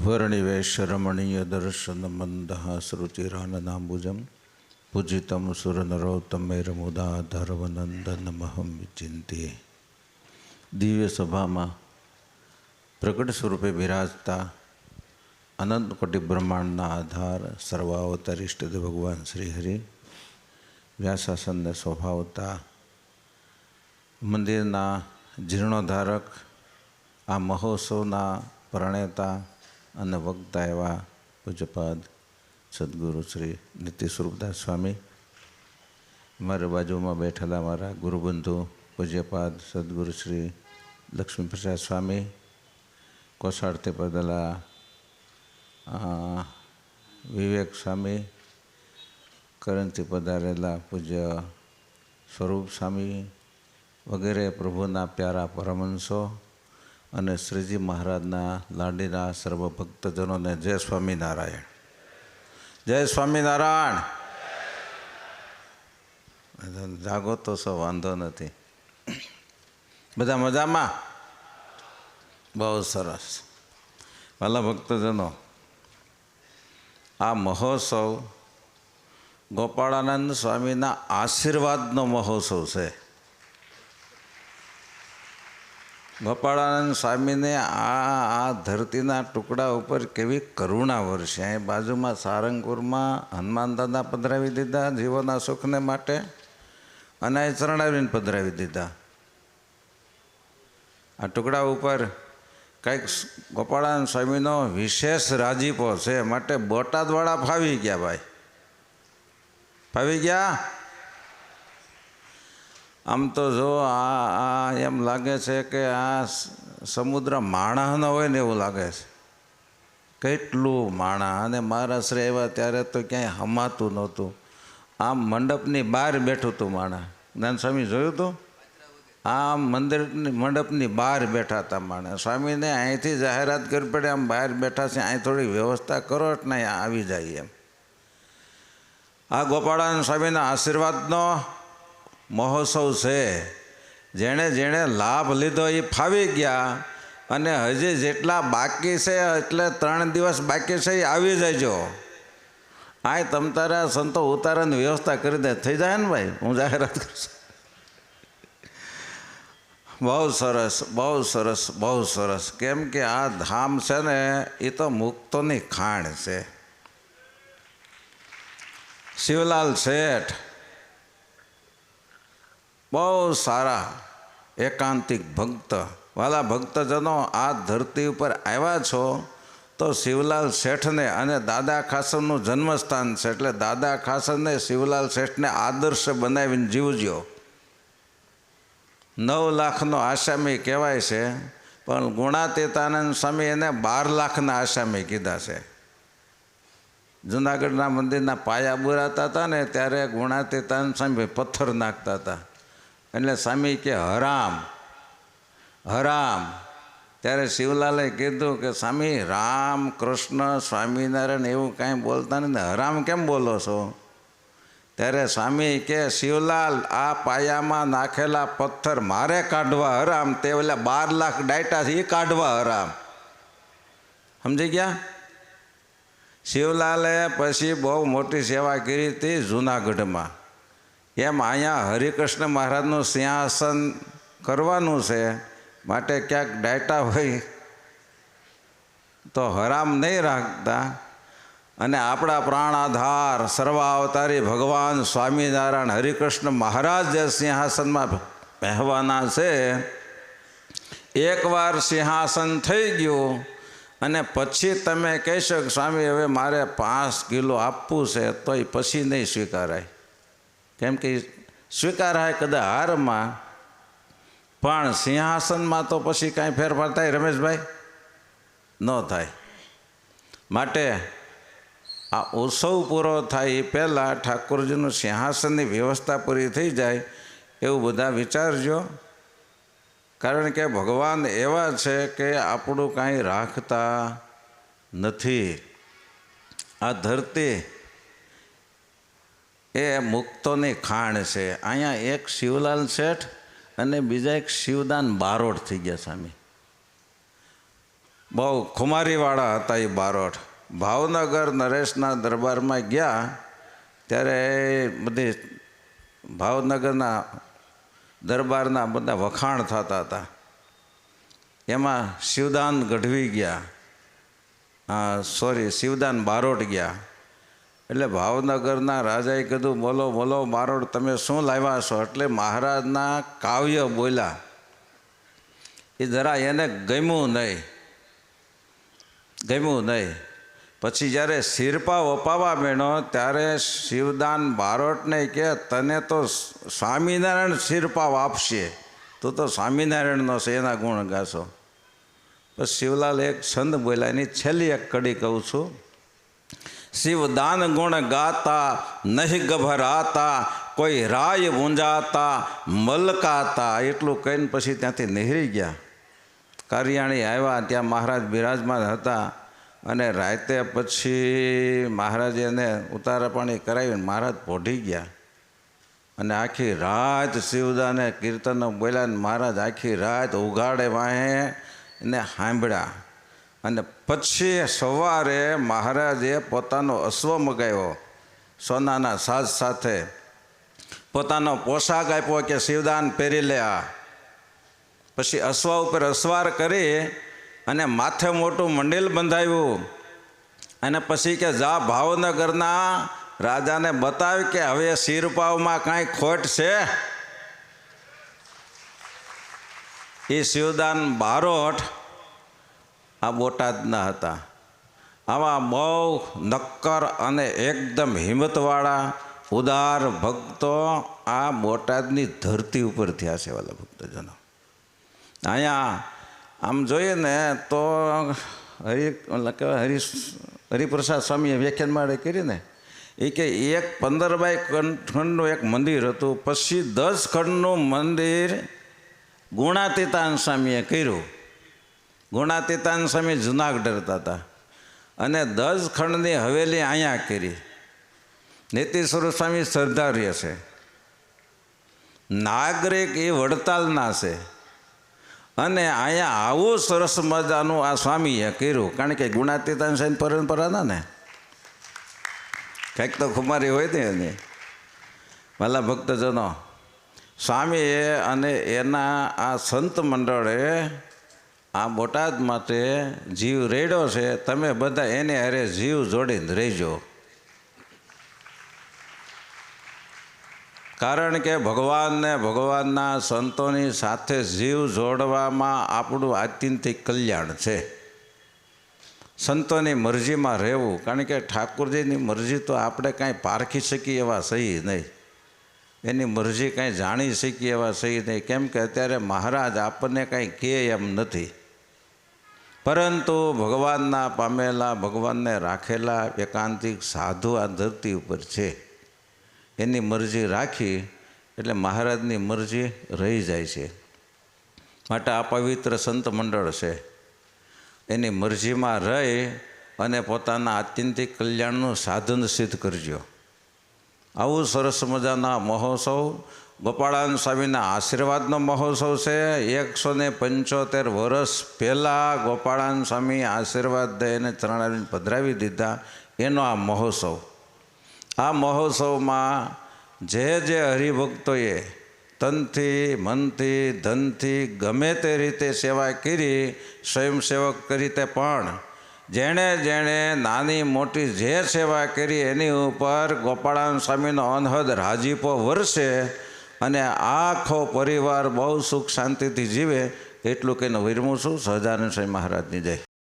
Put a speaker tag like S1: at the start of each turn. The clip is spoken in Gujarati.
S1: वर्णिवेशरमणीयदर्शनमन्दहासरुचिराननाम्बुजं पूजितं सुरनरोत्तमैर्मुदाधर्वनन्दनमहं विचिन्त्ये। दिव्य सभा में प्रकट स्वरूपे विराजता अनंत कोटि ब्रह्मांडना आधार सर्वावतारी इष्टदेव भगवान श्रीहरि व्यासासन ने स्वभावता मंदिरना जीर्णोद्धारक आ महोत्सवना प्रणेता અને વક્તા એવા પૂજ્યપાદ સદગુરુ શ્રી નિત્ય સ્વરૂપદાસ સ્વામી, મારી બાજુમાં બેઠેલા મારા ગુરુબંધુ પૂજ્યપાદ સદગુરુ શ્રી લક્ષ્મીપ્રસાદ સ્વામી, કોસાડથી પધારેલા વિવેક સ્વામી, કરણથી પધારેલા પૂજ્ય સ્વરૂપ સ્વામી વગેરે પ્રભુના પ્યારા પરમહંસો અને શ્રીજી મહારાજના લાડીના સર્વ ભક્તજનોને જય સ્વામિનારાયણ, જય સ્વામિનારાયણ. જાગો તો સો વાંધો નથી, બધા મજામાં? બહુ સરસ. વાલા ભક્તજનો, આ મહોત્સવ ગોપાળાનંદ સ્વામીના આશીર્વાદનો મહોત્સવ છે. ગોપાળાનંદ સ્વામીને આ ધરતીના ટુકડા ઉપર કેવી કરુણા વરસે. અહીં બાજુમાં સારંગપુરમાં હનુમાન દાદા પધરાવી દીધા જીવોના સુખને માટે, અને અહીં ચરણાવીને પધરાવી દીધા. આ ટુકડા ઉપર કંઈક ગોપાળાનંદ સ્વામીનો વિશેષ રાજીપો છે, માટે બોટાદવાળા ફાવી ગયા. ભાઈ ફાવી ગયા. આમ તો જો આ એમ લાગે છે કે આ સમુદ્ર માણસ ન હોય ને એવું લાગે છે. કેટલું માણસ! અને મહારાષ્ટ્ર આવ્યા ત્યારે તો ક્યાંય હમાતું નહોતું. આમ મંડપની બહાર બેઠું હતું માણસ. જ્ઞાન સ્વામી જોયું હતું? આમ મંદિરની મંડપની બહાર બેઠા હતા માણસ. સ્વામીને અહીંથી જાહેરાત કરવી પડે, આમ બહાર બેઠા છે, અહીં થોડી વ્યવસ્થા કરો એટલે અહીં આવી જાય એમ. આ ગોપાળાનંદ સ્વામીના આશીર્વાદનો મહોત્સવ છે. જેણે જેણે લાભ લીધો એ ફાવી ગયા, અને હજી જેટલા બાકી છે, એટલે 3 દિવસ બાકી છે, એ આવી જજો. આ તમ તારા સંતો ઉતારાની વ્યવસ્થા કરી દે, થઈ જાય ને ભાઈ. હું જાહેરાત કરીશ. બહુ સરસ, બહુ સરસ, બહુ સરસ. કેમ કે આ ધામ છે ને એ તો મુક્તોની ખાણ છે. શિવલાલ શેઠ બહુ સારા એકાંતિક ભક્ત. વાલા ભક્તજનો, આ ધરતી ઉપર આવ્યા છો તો શિવલાલ શેઠને, અને દાદા ખાસરનું જન્મસ્થાન છે, એટલે દાદા ખાસરને શિવલાલ શેઠને આદર્શ બનાવીને જીવજો. 9 લાખનો આસામી કહેવાય છે, પણ ગુણાતીતાનંદ સ્વામી એને 12 લાખના આસામી કીધા છે. જૂનાગઢના મંદિરના પાયા બુરાતા હતા ને ત્યારે ગુણાતીતાનંદ સ્વામી પથ્થર નાખતા હતા. એટલે સ્વામી કે હરામ હરામ. ત્યારે શિવલાલે કીધું કે સ્વામી રામ કૃષ્ણ સ્વામિનારાયણ એવું કાંઈ બોલતા નથી, હરામ કેમ બોલો છો? ત્યારે સ્વામી કે શિવલાલ, આ પાયામાં નાખેલા પથ્થર મારે કાઢવા હરામ, તે ઓલા 12 લાખ ડાયટા છે એ કાઢવા હરામ. સમજી ગયા? શિવલાલે પછી બહુ મોટી સેવા કરી હતી જૂનાગઢમાં. એમ અહીંયા હરિકૃષ્ણ મહારાજનું સિંહાસન કરવાનું છે, માટે ક્યાંક ડાયટા હોય તો હરામ નહીં રાખતા. અને આપણા પ્રાણ આધાર સર્વાવતારી ભગવાન સ્વામિનારાયણ હરિકૃષ્ણ મહારાજ જે સિંહાસનમાં પહેવાના છે, એકવાર સિંહાસન થઈ ગયું અને પછી તમે કહેશો કે સ્વામી હવે મારે 5 કિલો આપવું છે, તો એ પછી નહીં સ્વીકારાય. કેમ કે સ્વીકારાય કદાચ હારમાં, પણ સિંહાસનમાં તો પછી કાંઈ ફેરફાર થાય રમેશભાઈ? ન થાય. માટે આ ઉત્સવ પૂરો થાય એ પહેલાં ઠાકોરજીનું સિંહાસનની વ્યવસ્થા પૂરી થઈ જાય એવું બધા વિચારજો. કારણ કે ભગવાન એવા છે કે આપણું કાંઈ રાખતા નથી. આ ધરતી એ મુક્તોની ખાણ છે. અહીંયા એક શિવલાલ શેઠ અને બીજા એક શિવદાન બારોટ થઈ ગયા સ્વામી. બહુ ખુમારીવાળા હતા એ બારોટ. ભાવનગર નરેશના દરબારમાં ગયા ત્યારે બધી ભાવનગરના દરબારના બધા વખાણ થતા હતા. એમાં શિવદાન ગઢવી ગયા, શિવદાન બારોટ ગયા. એટલે ભાવનગરના રાજાએ કીધું, બોલો બોલો બારોટ, તમે શું લાવ્યા છો? એટલે મહારાજના કાવ્ય બોલ્યા. એ જરા એને ગમ્યું નહીં. પછી જ્યારે શિરપા વપાવા માંડ્યો ત્યારે શિવદાન બારોટને કે, તને તો સ્વામિનારાયણ શિરપા આપશે, તું તો સ્વામિનારાયણનો છે, એના ગુણ ગાશો. પછી શિવલાલ એક છંદ બોલ્યા, એની છેલ્લી એક કડી કહું છું. શિવદાન ગુણ ગાતા નહીં ગભરાતા, કોઈ રાય ઊંઝાતા મલકાતા. એટલું કહીને પછી ત્યાંથી નીકળી ગયા. કારિયાણી આવ્યા, ત્યાં મહારાજ બિરાજમાન હતા. અને રાતે પછી મહારાજે એને ઉતારા પાણી કરાવીને મહારાજ પોઢી ગયા. અને આખી રાત શિવદાને કીર્તનો બોલ્યા ને મહારાજ આખી રાત ઉઘાડે વાહે એને સાંભળ્યા. અને પછી સવારે મહારાજે પોતાનો અશ્વ મગાવ્યો સોનાના સાજ સાથે, પોતાનો પોશાક આપ્યો કે શિવદાન પહેરી લે આ. પછી અશ્વ ઉપર અસવાર કરી અને માથે મોટું મંડેલ બંધાવ્યું. અને પછી કે જા ભાવનગરના રાજાને બતાવી કે હવે શિરપાવમાં કાંઈ ખોટ છે. એ શિવદાન બારોટ આ બોટાદના હતા. આવા બહુ નક્કર અને એકદમ હિંમતવાળા ઉદાર ભક્તો આ બોટાદની ધરતી ઉપર થયા છે. વાલા ભક્તજનો, અહીંયા આમ જોઈએ ને તો હરિપ્રસાદ સ્વામીએ વ્યાખ્યાનમાં કરીને એ કે 15 બાય ખંડનું એક મંદિર હતું. પછી 10 ખંડનું મંદિર ગુણાતીતાન સ્વામીએ કર્યું. ગુણાતીતાન સ્વામી જુનાગઢ રહેતા હતા અને 10 ખંડની હવેલી અહીંયા કરી. નીતિ સ્વરૂપ સ્વામી સરદારીય છે. નાગરિક એ વડતાલના છે. અને અહીંયા આવું સરસ મજાનું આ સ્વામીએ કર્યું. કારણ કે ગુણાતીતાન સ્વામી પરંપરાના ને કંઈક તો ખુમારી હોય ને એની. વાલા ભક્તજનો, સ્વામીએ અને એના આ સંત મંડળે આ બોટાદ માટે જીવ રેડ્યો છે. તમે બધા એને હારે જીવ જોડીને રહેજો. કારણ કે ભગવાનને ભગવાનના સંતોની સાથે જીવ જોડવામાં આપણું આત્યંતિક કલ્યાણ છે. સંતોની મરજીમાં રહેવું. કારણ કે ઠાકોરજીની મરજી તો આપણે કાંઈ પારખી શકીએ એવા સહી નહીં, એની મરજી કાંઈ જાણી શકીએ એવા સહી નહીં. કેમ કે અત્યારે મહારાજ આપણને કાંઈ કહે એમ નથી. પરંતુ ભગવાનના પામેલા, ભગવાનને રાખેલા એકાંતિક સાધુ આ ધરતી ઉપર છે. એની મરજી રાખી એટલે મહારાજની મરજી રહી જાય છે. માટે આ પવિત્ર સંત મંડળ છે, એની મરજીમાં રહી અને પોતાના આત્યંતિક કલ્યાણનું સાધન સિદ્ધ કરજો. આવું સરસ મજાના મહોત્સવ ગોપાળાન સ્વામીના આશીર્વાદનો મહોત્સવ છે. 175 વર્ષ પહેલાં ગોપાળાન સ્વામી આશીર્વાદ દઈને ચરણાવીને પધરાવી દીધા, એનો આ મહોત્સવ. આ મહોત્સવમાં જે હરિભક્તોએ તનથી, મનથી, ધનથી ગમે તે રીતે સેવા કરી, સ્વયંસેવક તરીકે પણ જેણે નાની મોટી જે સેવા કરી એની ઉપર ગોપાળાન સ્વામીનો અનહદ રાજીપો વરસે અને આખો પરિવાર બહુ સુખ શાંતિથી જીવે એટલું કહીને વિરમું છું. સહજાનંદ સ્વામી મહારાજની જય.